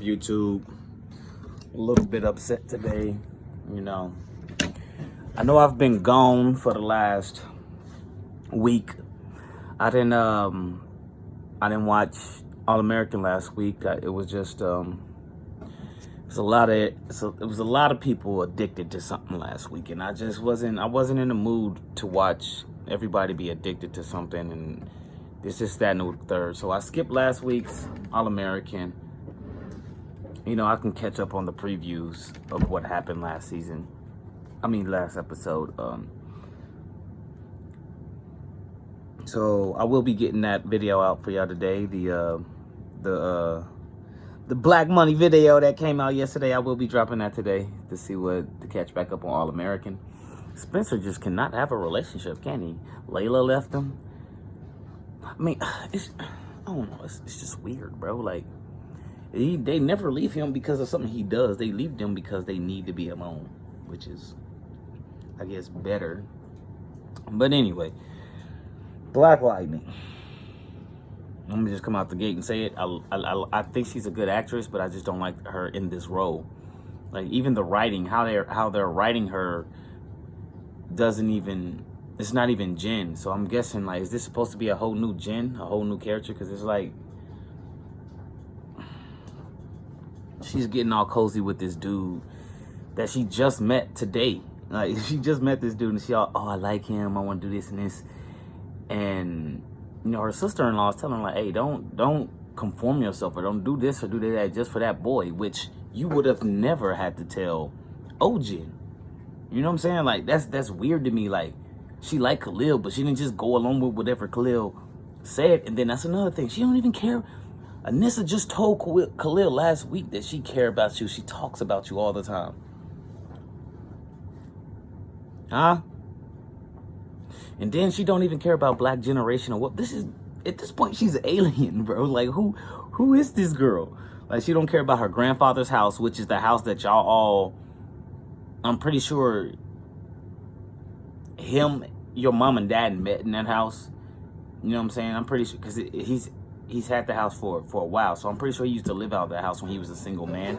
YouTube, a little bit upset today. You know, I know I've been gone for the last week. I didn't watch All American last week. It was just it was a lot of people addicted to something last week, and I wasn't in the mood to watch everybody be addicted to something, and this is that and the third. So I skipped last week's All American. You know, I can catch up on the previews of what happened last episode. So I will be getting that video out for y'all today. The Black Money video that came out yesterday, I will be dropping that today to catch back up on All American. Spencer just cannot have a relationship, can he? Layla left him. I mean, I don't know. It's just weird, bro. Like, they never leave him because of something he does. They leave them because they need to be alone, which is, I guess, better. But anyway, Black Lightning. Let me just come out the gate and say it. I think she's a good actress, but I just don't like her in this role. Like, even the writing, how they're writing her it's not even Jen. So I'm guessing, like, is this supposed to be a whole new Jen, a whole new character? Because it's like she's getting all cozy with this dude that she just met today. Like, she just met this dude and she all, I like him, I want to do this and this. And, you know, her sister-in-law is telling her, like, hey, don't conform yourself or don't do this or do that just for that boy, which you would have never had to tell Ojin. You know what I'm saying? Like, that's weird to me. Like, she liked Khalil, but she didn't just go along with whatever Khalil said. And then that's another thing. She don't even care. Anissa just told Khalil last week that she cares about you. She talks about you all the time. Huh? And then she don't even care about Black generation or what. This is, at this point, she's an alien, bro. Like, who is this girl? Like, she don't care about her grandfather's house, which is the house that y'all all, I'm pretty sure your mom and dad met in that house. You know what I'm saying? I'm pretty sure, because he's had the house for a while, so I'm pretty sure he used to live out of the house when he was a single man.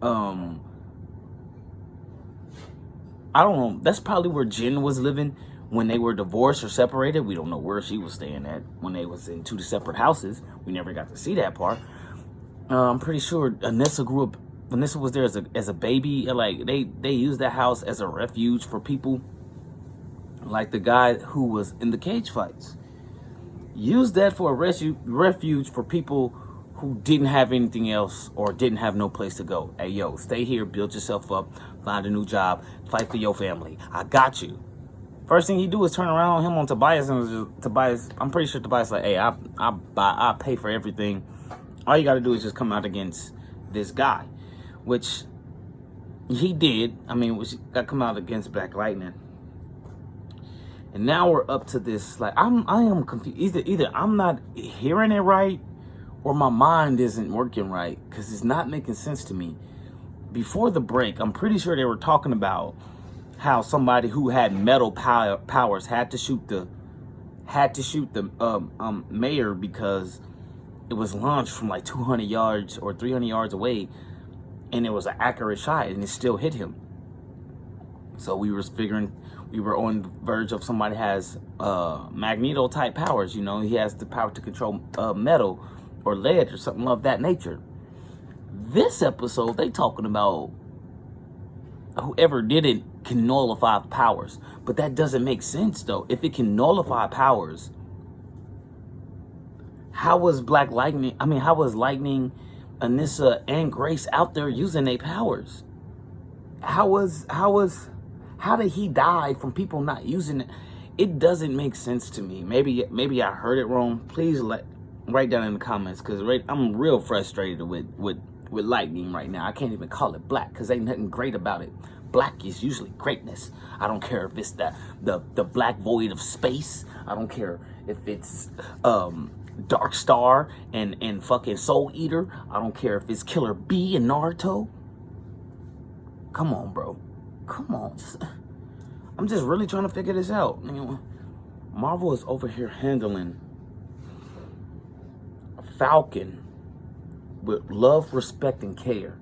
I don't know. That's probably where Jen was living when they were divorced or separated. We don't know where she was staying at when they was in two separate houses. We never got to see that part. I'm pretty sure Anissa grew up. Anissa was there as a baby. Like, they used that house as a refuge for people. Like the guy who was in the cage fights. Use that for a refuge for people who didn't have anything else or didn't have no place to go. Hey, yo, stay here, build yourself up, find a new job, fight for your family. I got you. First thing he do is turn around on him on Tobias, and Tobias, I'm pretty sure Tobias like, hey, I pay for everything. All you got to do is just come out against this guy, which he did. I mean, which got come out against Black Lightning. And now we're up to this, like, I am confused. Either I'm not hearing it right or my mind isn't working right, because it's not making sense to me. Before the break, I'm pretty sure they were talking about how somebody who had metal powers had to shoot the mayor because it was launched from like 200 yards or 300 yards away, and it was an accurate shot and it still hit him. So we were figuring we were on the verge of somebody has Magneto type powers. You know, he has the power to control metal or lead or something of that nature. This episode, they talking about whoever did it can nullify powers. But that doesn't make sense, though. If it can nullify powers, how was Lightning, Anissa, and Grace out there using their powers? How did he die from people not using it? It doesn't make sense to me. Maybe I heard it wrong. Please write down in the comments, because I'm real frustrated with Lightning right now. I can't even call it black because ain't nothing great about it. Black is usually greatness. I don't care if it's the black void of space. I don't care if it's Dark Star and fucking Soul Eater. I don't care if it's Killer Bee and Naruto. Come on, bro. Come on. I'm just really trying to figure this out. Marvel is over here handling Falcon with love, respect, and care.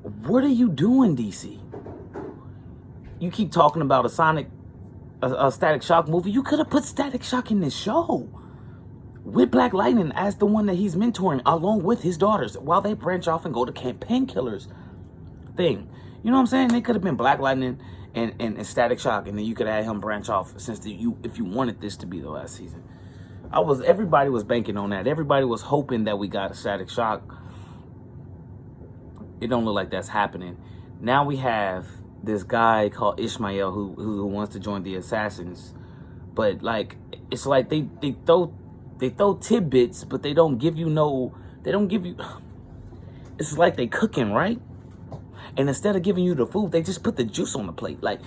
What are you doing, DC? You keep talking about a Static Shock movie. You could have put Static Shock in this show with Black Lightning as the one that he's mentoring along with his daughters while they branch off and go to Camp Painkillers thing. You know what I'm saying? They could have been Black Lightning and Static Shock, and then you could have had him branch off if you wanted this to be the last season. Everybody was banking on that. Everybody was hoping that we got a Static Shock. It don't look like that's happening. Now we have this guy called Ishmael who wants to join the Assassins, but like it's like they throw tidbits, but they don't give you it's like they cooking, right? And instead of giving you the food, they just put the juice on the plate. Like,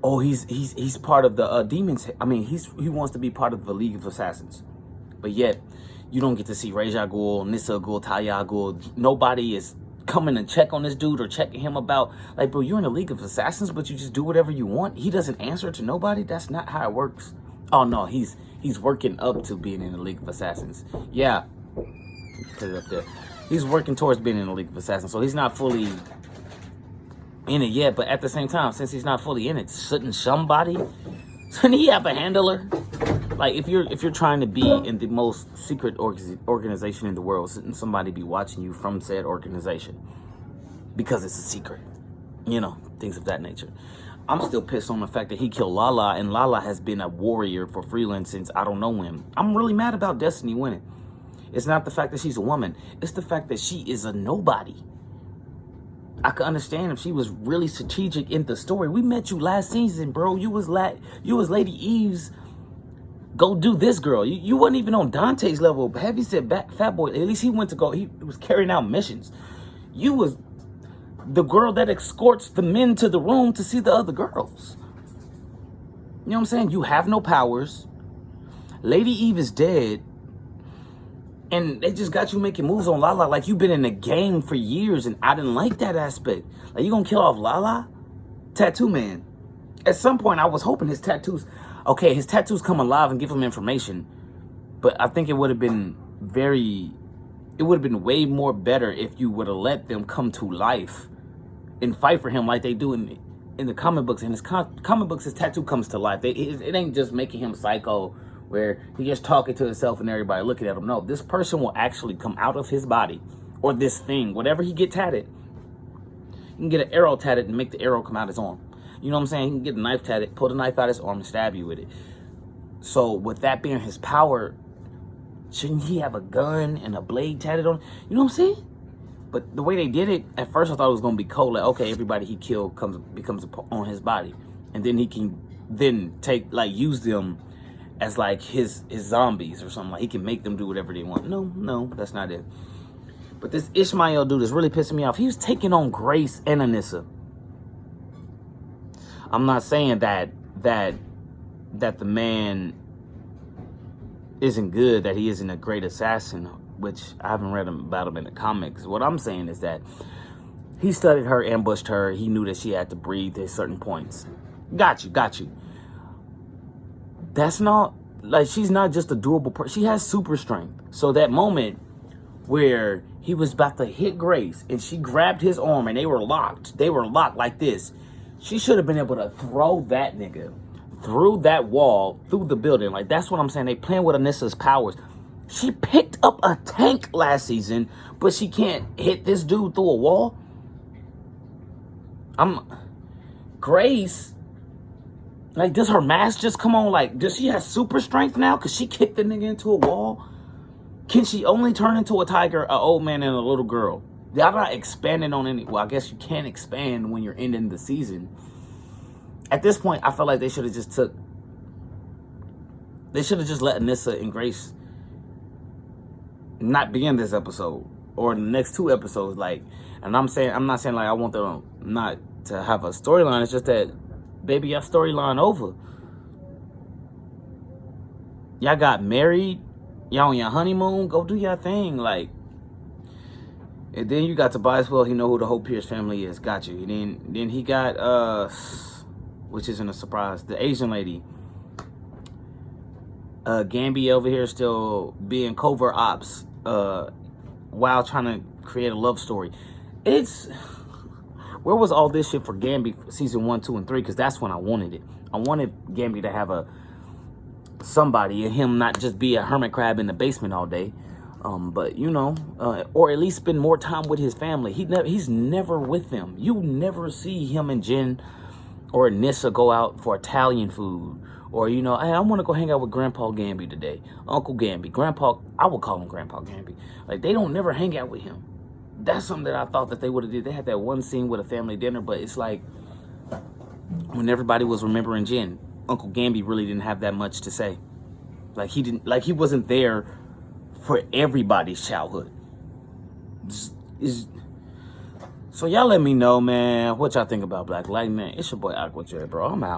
oh, he's part of the demons. I mean, he wants to be part of the League of Assassins, but yet you don't get to see Ra's al Ghul, Nyssa Ghul, Talia al Ghul. Nobody is coming and check on this dude or checking him about, like, bro, you're in the League of Assassins, but you just do whatever you want. He doesn't answer to nobody. That's not how it works. Oh no, he's working up to being in the League of Assassins. Yeah, put it up there. He's working towards being in the League of Assassins, so he's not fully in it yet. But at the same time, since he's not fully in it, shouldn't he have a handler? Like, if you're trying to be in the most secret organization in the world, shouldn't somebody be watching you from said organization? Because it's a secret. You know, things of that nature. I'm still pissed on the fact that he killed Lala, and Lala has been a warrior for Freeland since I don't know when. I'm really mad about Destiny winning. It's not the fact that she's a woman. It's the fact that she is a nobody. I could understand if she was really strategic in the story. We met you last season, bro. You was Lady Eve's go do this girl. You wasn't even on Dante's level. Heavy said Fat Boy. At least he went to go. He was carrying out missions. You was the girl that escorts the men to the room to see the other girls. You know what I'm saying? You have no powers. Lady Eve is dead. And they just got you making moves on Lala like you've been in the game for years, and I didn't like that aspect. Like, you gonna kill off Lala? Tattoo Man. At some point, I was hoping his tattoos come alive and give him information. But I think it would have been way more better if you would have let them come to life and fight for him like they do in the comic books. In his comic books, his tattoo comes to life. It ain't just making him psycho, where he just talking to himself and everybody looking at him. No, this person will actually come out of his body, or this thing, whatever he get tatted. He can get an arrow tatted and make the arrow come out his arm. You know what I'm saying? He can get a knife tatted, pull the knife out his arm and stab you with it. So with that being his power, shouldn't he have a gun and a blade tatted on? You know what I'm saying? But the way they did it, at first I thought it was going to be cold. Like, okay, everybody he killed becomes on his body. And then he can use them as like his zombies or something. Like, he can make them do whatever they want. No, that's not it. But this Ishmael dude is really pissing me off. He was taking on Grace and Anissa. I'm not saying that the man isn't good, that he isn't a great assassin, which I haven't read about him in the comics. What I'm saying is that he studied her, ambushed her. He knew that she had to breathe at certain points. Got you. That's not, like, she's not just a durable person. She has super strength. So that moment where he was about to hit Grace and she grabbed his arm and they were locked like this, she should have been able to throw that nigga through that wall, through the building. Like, that's what I'm saying. They playing with Anissa's powers. She picked up a tank last season, but she can't hit this dude through a wall. Grace, like, does her mask just come on? Like, does she have super strength now? Because she kicked the nigga into a wall? Can she only turn into a tiger, an old man, and a little girl? Y'all not expanding on any... Well, I guess you can't expand when you're ending the season. At this point, I feel like they should have just let Anissa and Grace not be in this episode or the next two episodes. Like, and I'm not saying like I want them not to have a storyline. It's just that, baby, your storyline over. Y'all got married. Y'all on your honeymoon. Go do your thing. Like, and then you got Tobias. Well, he know who the Hope Pierce family is. Got you. Then he got which isn't a surprise, the Asian lady. Gambi over here still being covert ops while trying to create a love story. It's where was all this shit for Gambi season 1, 2, and 3? Because that's when I wanted it. I wanted Gambi to have somebody and him not just be a hermit crab in the basement all day. But you know, or at least spend more time with his family. He's never with them. You never see him and Jen or Nissa go out for Italian food, or you know, hey, I want to go hang out with Grandpa Gambi today, Uncle Gambi, Grandpa. I would call him Grandpa Gambi. Like they don't never hang out with him. That's something that I thought that they would have did. They had that one scene with a family dinner, but it's like when everybody was remembering Jen, Uncle Gambi really didn't have that much to say. Like he wasn't there for everybody's childhood. So y'all let me know, man, what y'all think about Black Lightning. It's your boy Aqua J, bro. I'm out.